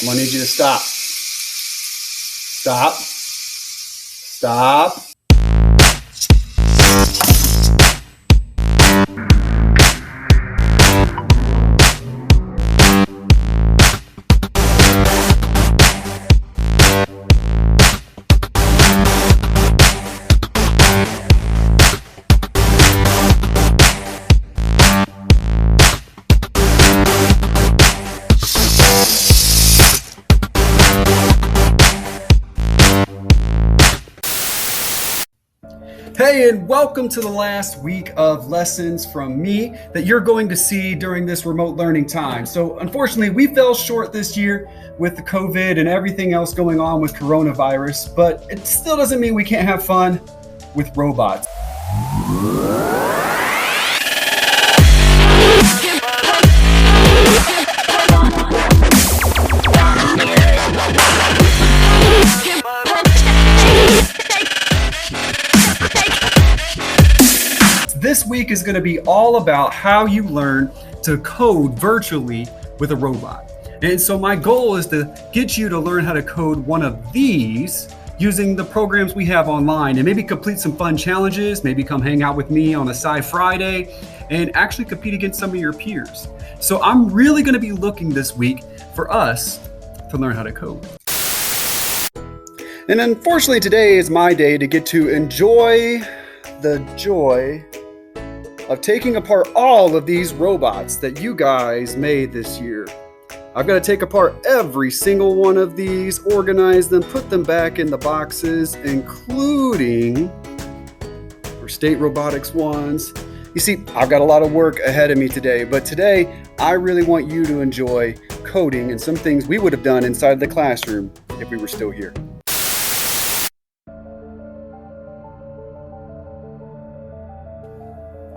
I'm gonna need you to stop. Stop. Stop. Hey, and welcome to the last week of lessons from me that you're going to see during this remote learning time. So unfortunately, we fell short this year with the COVID and everything else going on with coronavirus, but it still doesn't mean we can't have fun with robots. This week is going to be all about how you learn to code virtually with a robot. And so my goal is to get you to learn how to code one of these using the programs we have online and maybe complete some fun challenges, maybe come hang out with me on a Sci Friday and actually compete against some of your peers. So I'm really going to be looking this week for us to learn how to code. And unfortunately, today is my day to get to enjoy the joy of taking apart all of these robots that you guys made this year. I've got to take apart every single one of these, organize them, put them back in the boxes, including our state robotics ones. You see, I've got a lot of work ahead of me today, but today I really want you to enjoy coding and some things we would have done inside the classroom if we were still here.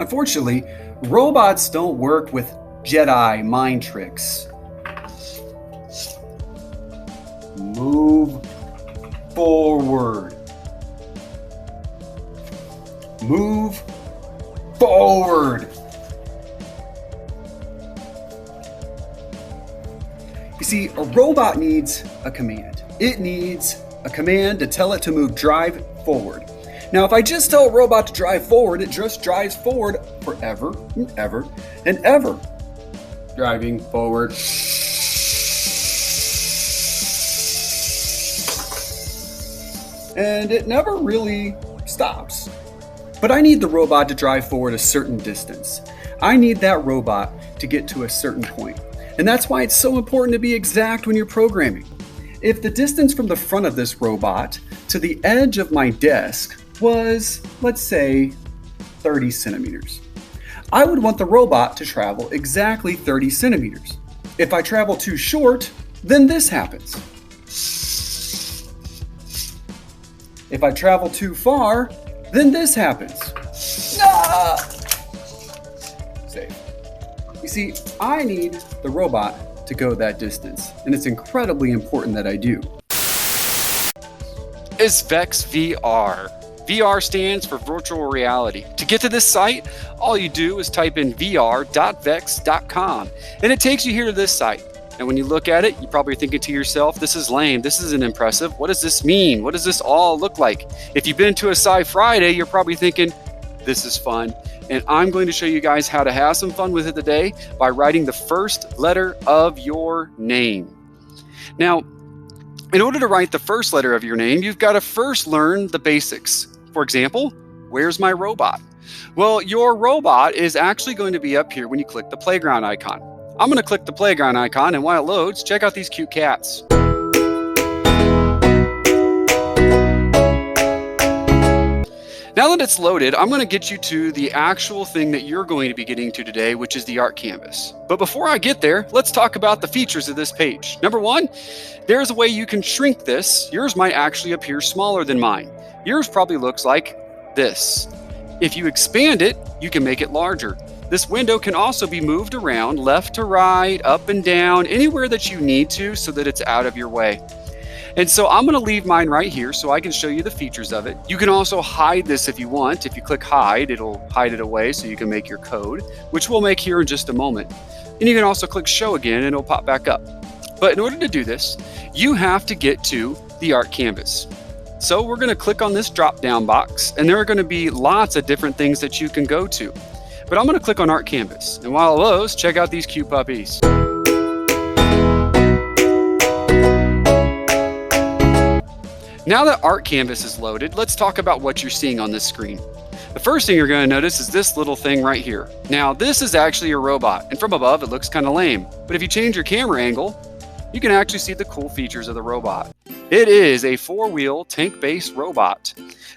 Unfortunately, robots don't work with Jedi mind tricks. Move forward. Move forward. You see, a robot needs a command. It needs a command to tell it to drive forward. Now, if I just tell a robot to drive forward, it just drives forward forever and ever and ever. Driving forward. And it never really stops. But I need the robot to drive forward a certain distance. I need that robot to get to a certain point. And that's why it's so important to be exact when you're programming. If the distance from the front of this robot to the edge of my desk was, let's say, 30 centimeters. I would want the robot to travel exactly 30 centimeters. If I travel too short, then this happens. If I travel too far, then this happens. Ah! Safe. You see, I need the robot to go that distance, and it's incredibly important that I do. Is VEX VR. VR stands for virtual reality. To get to this site, all you do is type in vr.vex.com and it takes you here to this site. And when you look at it, you're probably thinking to yourself, this is lame, this isn't impressive. What does this mean? What does this all look like? If you've been to a Sci Friday, you're probably thinking, this is fun. And I'm going to show you guys how to have some fun with it today by writing the first letter of your name. Now, in order to write the first letter of your name, you've got to first learn the basics. For example, where's my robot? Well, your robot is actually going to be up here when you click the playground icon. I'm going to click the playground icon, and while it loads, check out these cute cats. Now that it's loaded, I'm going to get you to the actual thing that you're going to be getting to today, which is the art canvas. But before I get there, let's talk about the features of this page. Number one, there's a way you can shrink this. Yours might actually appear smaller than mine. Yours probably looks like this. If you expand it, you can make it larger. This window can also be moved around left to right, up and down, anywhere that you need to so that it's out of your way. And so I'm going to leave mine right here so I can show you the features of it. You can also hide this if you want. If you click hide, it'll hide it away so you can make your code, which we'll make here in just a moment. And you can also click show again and it'll pop back up. But in order to do this, you have to get to the Art Canvas. So we're going to click on this drop-down box, and there are going to be lots of different things that you can go to. But I'm going to click on Art Canvas. And while it loads, check out these cute puppies. Now that Art Canvas is loaded, let's talk about what you're seeing on this screen. The first thing you're going to notice is this little thing right here. Now, this is actually a robot, and from above it looks kind of lame. But if you change your camera angle, you can actually see the cool features of the robot. It is a 4-wheel tank-based robot.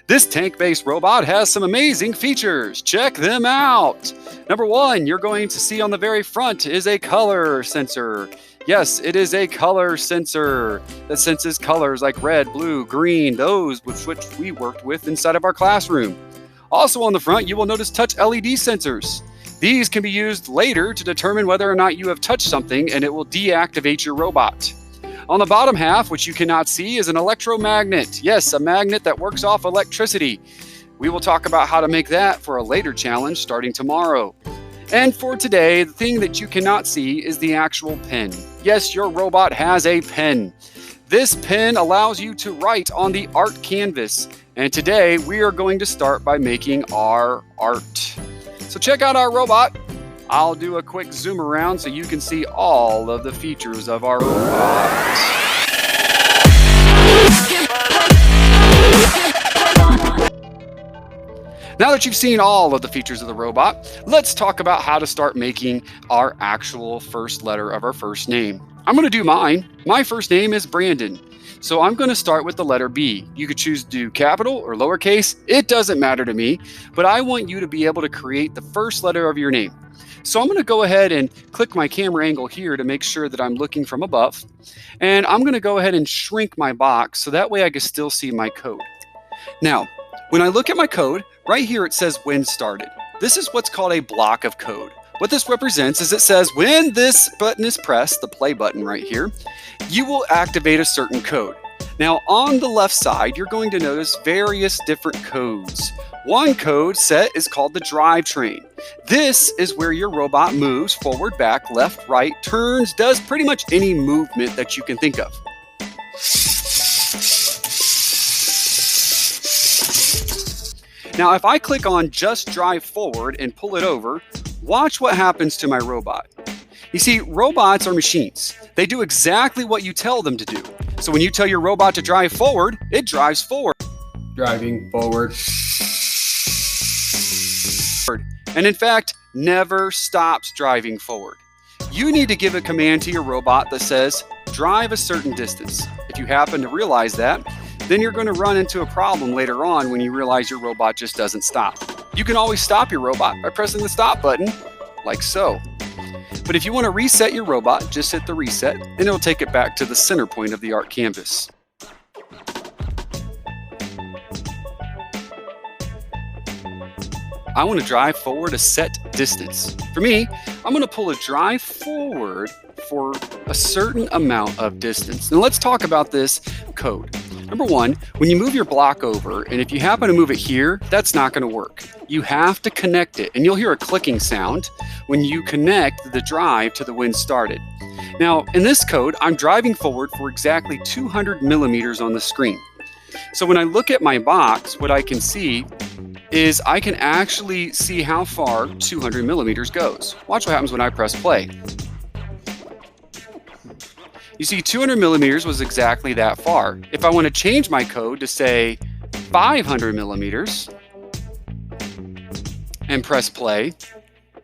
This tank-based robot has some amazing features. Check them out. Number 1, you're going to see on the very front is a color sensor. Yes, it is a color sensor that senses colors like red, blue, green, those with which we worked with inside of our classroom. Also on the front, you will notice touch LED sensors. These can be used later to determine whether or not you have touched something, and it will deactivate your robot. On the bottom half, which you cannot see, is an electromagnet. Yes, a magnet that works off electricity. We will talk about how to make that for a later challenge starting tomorrow. And for today, the thing that you cannot see is the actual pen. Yes, your robot has a pen. This pen allows you to write on the Art Canvas. And today we are going to start by making our art. So check out our robot. I'll do a quick zoom around so you can see all of the features of our robot. Now that you've seen all of the features of the robot, let's talk about how to start making our actual first letter of our first name. I'm going to do mine. My first name is Brandon. So I'm going to start with the letter B. You could choose to do capital or lowercase. It doesn't matter to me, but I want you to be able to create the first letter of your name. So I'm going to go ahead and click my camera angle here to make sure that I'm looking from above. And I'm going to go ahead and shrink my box so that way I can still see my code. Now, when I look at my code, right here it says when started. This is what's called a block of code. What this represents is it says when this button is pressed, the play button right here, you will activate a certain code. Now on the left side, you're going to notice various different codes. One code set is called the drivetrain. This is where your robot moves forward, back, left, right, turns, does pretty much any movement that you can think of. Now, if I click on just drive forward and pull it over, watch what happens to my robot. You see, robots are machines. They do exactly what you tell them to do. So when you tell your robot to drive forward, it drives forward. Driving forward. And in fact, never stops driving forward. You need to give a command to your robot that says, drive a certain distance. If you happen to realize that, then you're going to run into a problem later on when you realize your robot just doesn't stop. You can always stop your robot by pressing the stop button, like so. But if you want to reset your robot, just hit the reset, and it'll take it back to the center point of the Art Canvas. I want to drive forward a set distance. For me, I'm going to pull a drive forward for a certain amount of distance. Now let's talk about this code. Number 1, when you move your block over, and if you happen to move it here, that's not going to work. You have to connect it, and you'll hear a clicking sound when you connect the drive to the when started. Now, in this code, I'm driving forward for exactly 200 millimeters on the screen. So when I look at my box, what I can see is I can actually see how far 200 millimeters goes. Watch what happens when I press play. You see, 200 millimeters was exactly that far. If I want to change my code to say 500 millimeters and press play,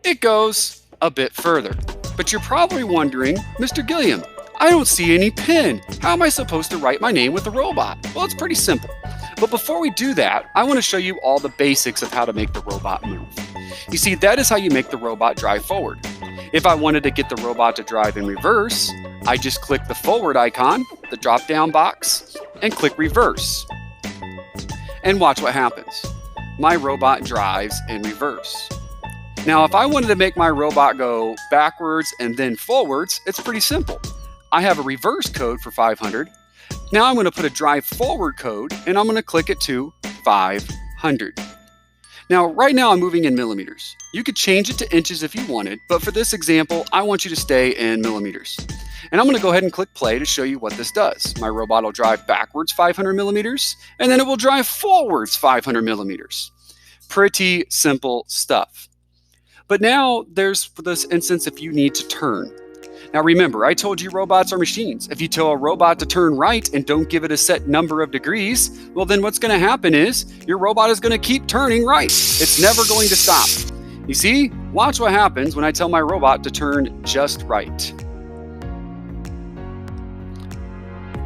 it goes a bit further. But you're probably wondering, Mr. Gilliam, I don't see any pen. How am I supposed to write my name with the robot? Well, it's pretty simple. But before we do that, I want to show you all the basics of how to make the robot move. You see, that is how you make the robot drive forward. If I wanted to get the robot to drive in reverse, I just click the forward icon, the drop-down box, and click reverse. And watch what happens. My robot drives in reverse. Now, if I wanted to make my robot go backwards and then forwards, it's pretty simple. I have a reverse code for 500. Now I'm going to put a drive forward code, and I'm going to click it to 500. Now, right now I'm moving in millimeters. You could change it to inches if you wanted, but for this example, I want you to stay in millimeters. And I'm going to go ahead and click play to show you what this does. My robot will drive backwards 500 millimeters, and then it will drive forwards 500 millimeters. Pretty simple stuff. But now there's, for this instance, if you need to turn. Now remember, I told you robots are machines. If you tell a robot to turn right and don't give it a set number of degrees, well then what's going to happen is your robot is going to keep turning right. It's never going to stop. You see, watch what happens when I tell my robot to turn just right.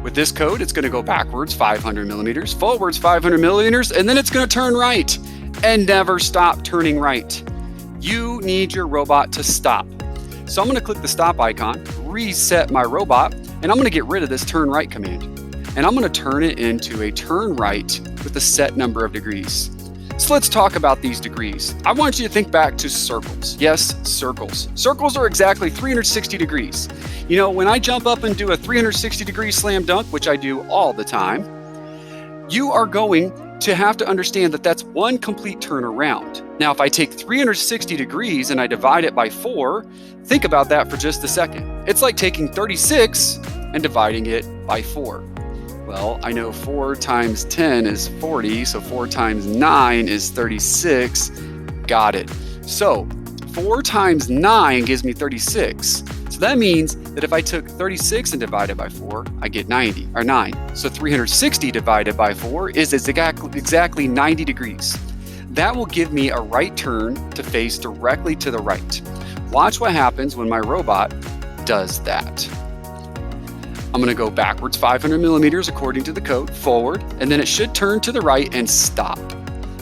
With this code, it's going to go backwards 500 millimeters, forwards 500 millimeters, and then it's going to turn right and never stop turning right. You need your robot to stop. So I'm going to click the stop icon, reset my robot, and I'm going to get rid of this turn right command. And I'm going to turn it into a turn right with a set number of degrees. So let's talk about these degrees. I want you to think back to circles. Yes, circles. Circles are exactly 360 degrees. You know, when I jump up and do a 360 degree slam dunk, which I do all the time, you are going to have to understand that that's one complete turn around. Now, if I take 360 degrees and I divide it by 4, think about that for just a second. It's like taking 36 and dividing it by 4. Well, I know 4 times 10 is 40, so 4 times 9 is 36. Got it. So 4 times 9 gives me 36. So that means that if I took 36 and divided by 4, I get 90, or 9. So 360 divided by 4 is exactly 90 degrees. That will give me a right turn to face directly to the right. Watch what happens when my robot does that. I'm going to go backwards 500 millimeters according to the code, forward, and then it should turn to the right and stop.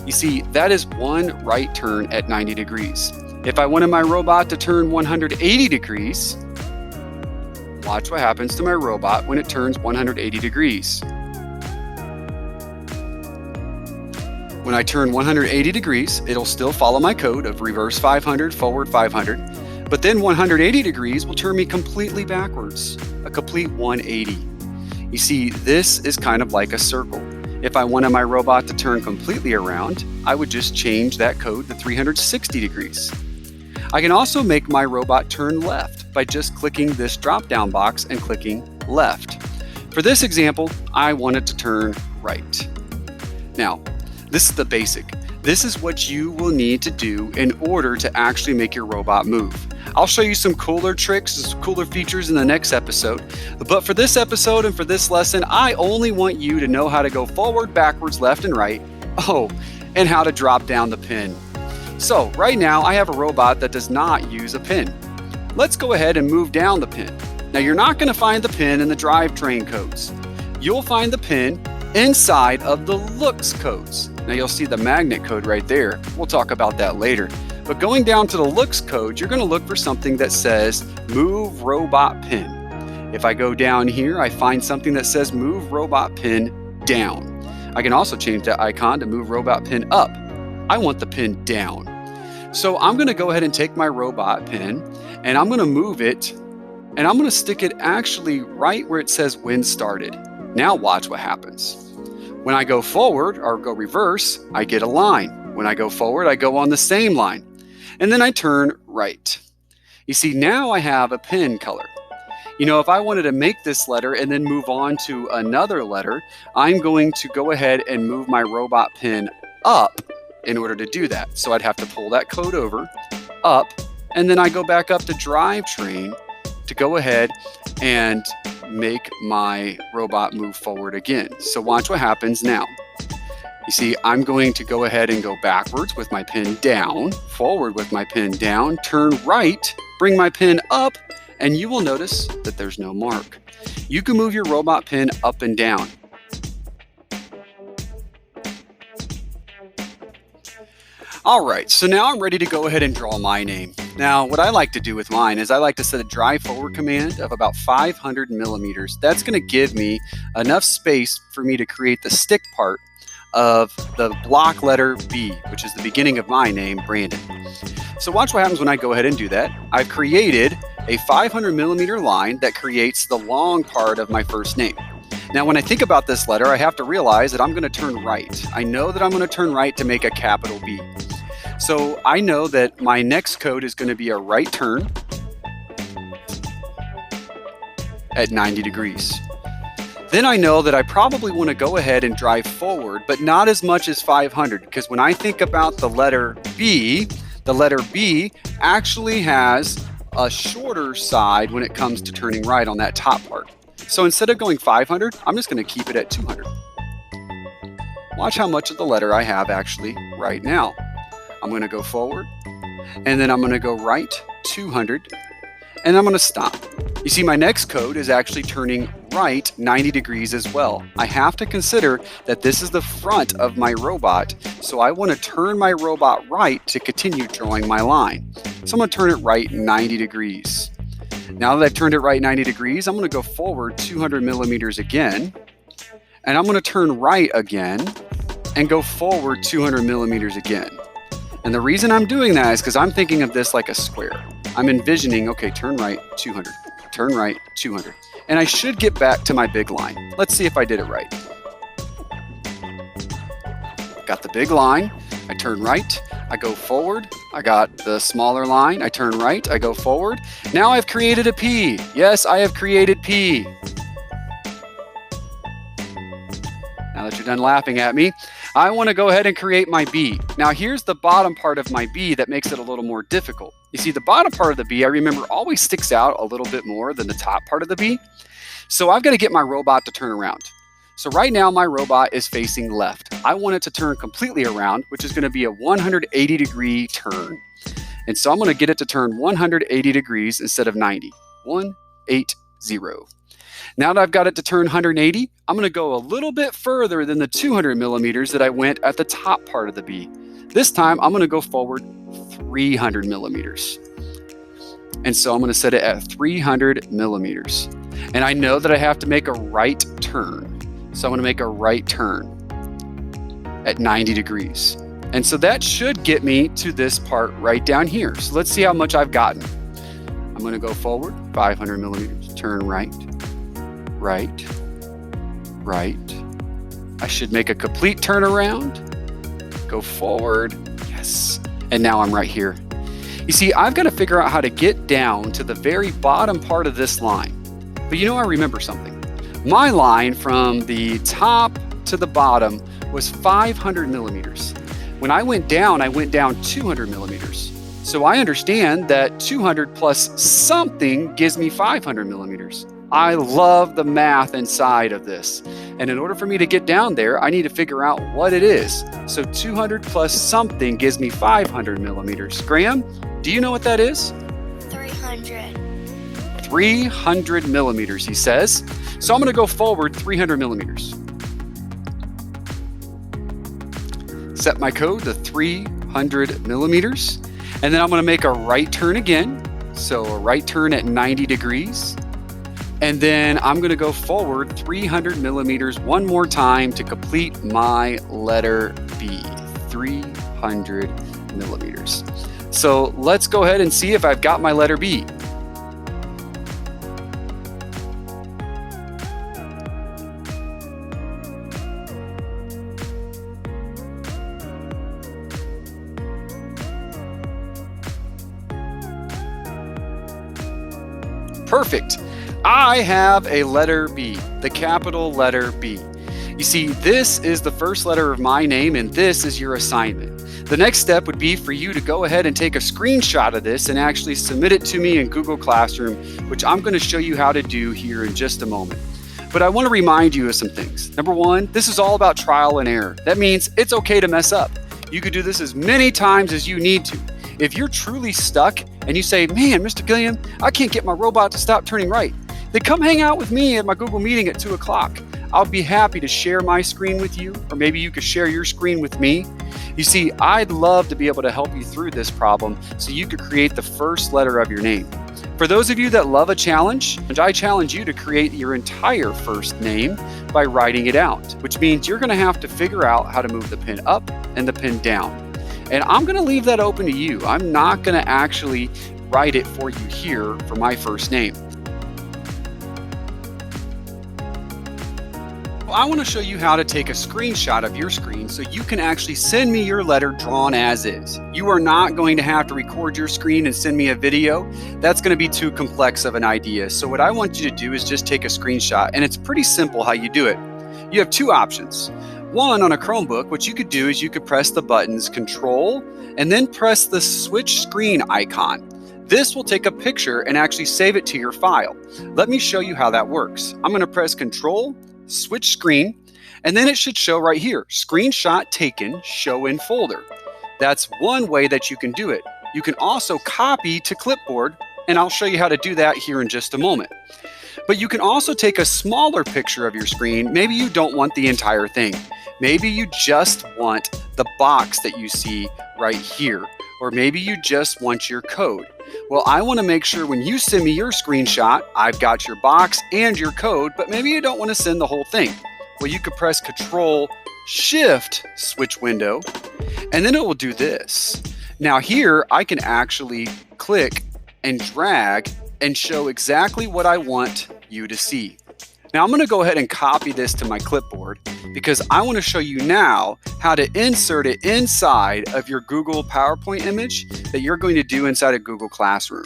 You see, that is one right turn at 90 degrees. If I wanted my robot to turn 180 degrees, watch what happens to my robot when it turns 180 degrees. When I turn 180 degrees, it'll still follow my code of reverse 500, forward 500, but then 180 degrees will turn me completely backwards, a complete 180. You see, this is kind of like a circle. If I wanted my robot to turn completely around, I would just change that code to 360 degrees. I can also make my robot turn left by just clicking this drop-down box and clicking left. For this example, I want it to turn right. Now, this is the basic. This is what you will need to do in order to actually make your robot move. I'll show you some cooler tricks, some cooler features in the next episode. But for this episode and for this lesson, I only want you to know how to go forward, backwards, left, and right. Oh, and how to drop down the pin. So right now I have a robot that does not use a pin. Let's go ahead and move down the pin. Now you're not going to find the pin in the drivetrain codes. You'll find the pin inside of the looks codes. Now you'll see the magnet code right there. We'll talk about that later. But going down to the looks code, you're going to look for something that says move robot pin. If I go down here, I find something that says move robot pin down. I can also change that icon to move robot pin up. I want the pin down. So I'm going to go ahead and take my robot pin and I'm going to move it and I'm going to stick it actually right where it says when started. Now watch what happens. When I go forward or go reverse, I get a line. When I go forward, I go on the same line. And then I turn right. You see, now I have a pin color. You know, if I wanted to make this letter and then move on to another letter, I'm going to go ahead and move my robot pin up in order to do that. So I'd have to pull that code over, up, and then I go back up to drivetrain to go ahead and make my robot move forward again. So watch what happens now. You see, I'm going to go ahead and go backwards with my pin down, forward with my pin down, turn right, bring my pin up, and you will notice that there's no mark. You can move your robot pin up and down. All right, so now I'm ready to go ahead and draw my name. Now, what I like to do with mine is I like to set a drive forward command of about 500 millimeters. That's going to give me enough space for me to create the stick part of the block letter B, which is the beginning of my name, Brandon. So watch what happens when I go ahead and do that. I've created a 500 millimeter line that creates the long part of my first name. Now, when I think about this letter, I have to realize that I'm going to turn right. I know that I'm going to turn right to make a capital B. So I know that my next code is going to be a right turn. at 90 degrees. Then I know that I probably want to go ahead and drive forward, but not as much as 500, because when I think about the letter B actually has a shorter side when it comes to turning right on that top part. So instead of going 500, I'm just going to keep it at 200. Watch how much of the letter I have actually right now. I'm going to go forward, and then I'm going to go right 200, and I'm going to stop. You see, my next code is actually turning right 90 degrees as well. I have to consider that this is the front of my robot, so I want to turn my robot right to continue drawing my line. So I'm going to turn it right 90 degrees. Now that I've turned it right 90 degrees, I'm going to go forward 200 millimeters again, and I'm going to turn right again and go forward 200 millimeters again. And the reason I'm doing that is because I'm thinking of this like a square. I'm envisioning, okay, turn right 200, turn right 200. And I should get back to my big line. Let's see if I did it right. Got the big line, I turn right, I go forward, I got the smaller line, I turn right, I go forward. Now I've created a P. Yes, I have created P. Now that you're done laughing at me, I want to go ahead and create my B. Now here's the bottom part of my B that makes it a little more difficult. You see, the bottom part of the B, I remember, always sticks out a little bit more than the top part of the B. So I've got to get my robot to turn around. So right now my robot is facing left. I want it to turn completely around, which is going to be a 180 degree turn. And so I'm going to get it to turn 180 degrees instead of 90. 180. Now that I've got it to turn 180, I'm going to go a little bit further than the 200 millimeters that I went at the top part of the B. This time, I'm going to go forward 300 millimeters. And so I'm going to set it at 300 millimeters. And I know that I have to make a right turn. So I'm going to make a right turn at 90 degrees. And so that should get me to this part right down here. So let's see how much I've gotten. I'm going to go forward 500 millimeters, turn right, right, right. I should make a complete turnaround, go forward, yes. And now I'm right here. You see, I've got to figure out how to get down to the very bottom part of this line. But you know, I remember something. My line from the top to the bottom was 500 millimeters. When I went down 200 millimeters. So I understand that 200 plus something gives me 500 millimeters. I love the math inside of this. And in order for me to get down there, I need to figure out what it is. So 200 plus something gives me 500 millimeters. Graham, do you know what that is? 300. 300 millimeters, he says. So I'm going to go forward 300 millimeters. Set my code to 300 millimeters. And then I'm going to make a right turn again. So a right turn at 90 degrees. And then I'm going to go forward 300 millimeters one more time to complete my letter B. 300 millimeters. So let's go ahead and see if I've got my letter B. Perfect. I have a letter B, the capital letter B. You see, this is the first letter of my name, and this is your assignment. The next step would be for you to go ahead and take a screenshot of this and actually submit it to me in Google Classroom, which I'm going to show you how to do here in just a moment. But I want to remind you of some things. Number one, this is all about trial and error. That means it's okay to mess up. You could do this as many times as you need to. If you're truly stuck and you say, man, Mr. Gilliam, I can't get my robot to stop turning right, then come hang out with me at my Google meeting at 2 o'clock. I'll be happy to share my screen with you, or maybe you could share your screen with me. You see, I'd love to be able to help you through this problem so you could create the first letter of your name. For those of you that love a challenge, I challenge you to create your entire first name by writing it out, which means you're going to have to figure out how to move the pen up and the pen down. And I'm going to leave that open to you. I'm not going to actually write it for you here for my first name. I want to show you how to take a screenshot of your screen so you can actually send me your letter drawn as is. You are not going to have to record your screen and send me a video. That's going to be too complex of an idea. So what I want you to do is just take a screenshot, and it's pretty simple how you do it. You have two options. One, on a Chromebook, what you could do is you could press the buttons Control and then press the switch screen icon. This will take a picture and actually save it to your file. Let me show you how that works. I'm going to press Control, switch screen, and then it should show right here, screenshot taken, show in folder. That's one way that you can do it. You can also copy to clipboard, and I'll show you how to do that here in just a moment. But you can also take a smaller picture of your screen. Maybe you don't want the entire thing. Maybe you just want the box that you see right here, or maybe you just want your code. Well, I want to make sure when you send me your screenshot, I've got your box and your code, but maybe you don't want to send the whole thing. Well, you could press Control Shift switch window, and then it will do this. Now here, I can actually click and drag and show exactly what I want you to see. Now I'm going to go ahead and copy this to my clipboard because I want to show you now how to insert it inside of your Google PowerPoint image that you're going to do inside of Google Classroom.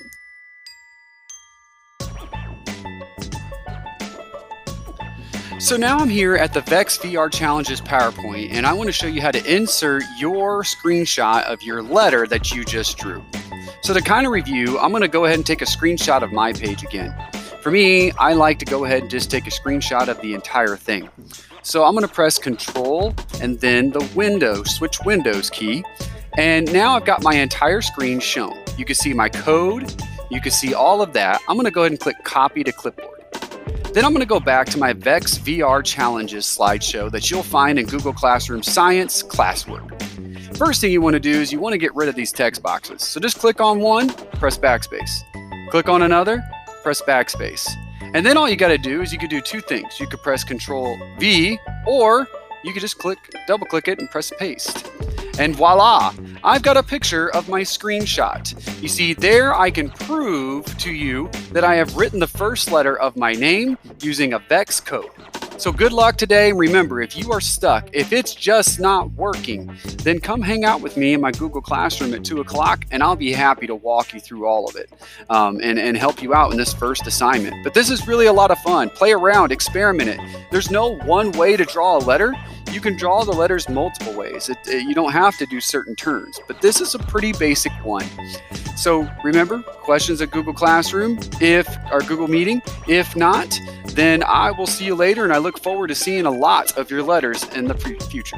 So now I'm here at the VEX VR Challenges PowerPoint, and I want to show you how to insert your screenshot of your letter that you just drew. So to kind of review, I'm going to go ahead and take a screenshot of my page again. For me, I like to go ahead and just take a screenshot of the entire thing. So I'm going to press Control and then the switch windows key. And now I've got my entire screen shown. You can see my code. You can see all of that. I'm going to go ahead and click Copy to Clipboard. Then I'm going to go back to my VEX VR Challenges slideshow that you'll find in Google Classroom Science Classwork. First thing you want to do is you want to get rid of these text boxes. So just click on one, press backspace. Click on another, press backspace. And then all you got to do is you could do two things. You could press Control V, or you could just double click it and press paste. And voila, I've got a picture of my screenshot. You see, there I can prove to you that I have written the first letter of my name using a VEX code. So good luck today. Remember, if you are stuck, if it's just not working, then come hang out with me in my Google Classroom at 2 o'clock, and I'll be happy to walk you through all of it and help you out in this first assignment. But this is really a lot of fun. Play around, experiment it. There's no one way to draw a letter. You can draw the letters multiple ways. You don't have to do certain turns, but this is a pretty basic one. So remember, questions at Google Classroom or Google Meeting. If not, then I will see you later, and I look forward to seeing a lot of your letters in the future.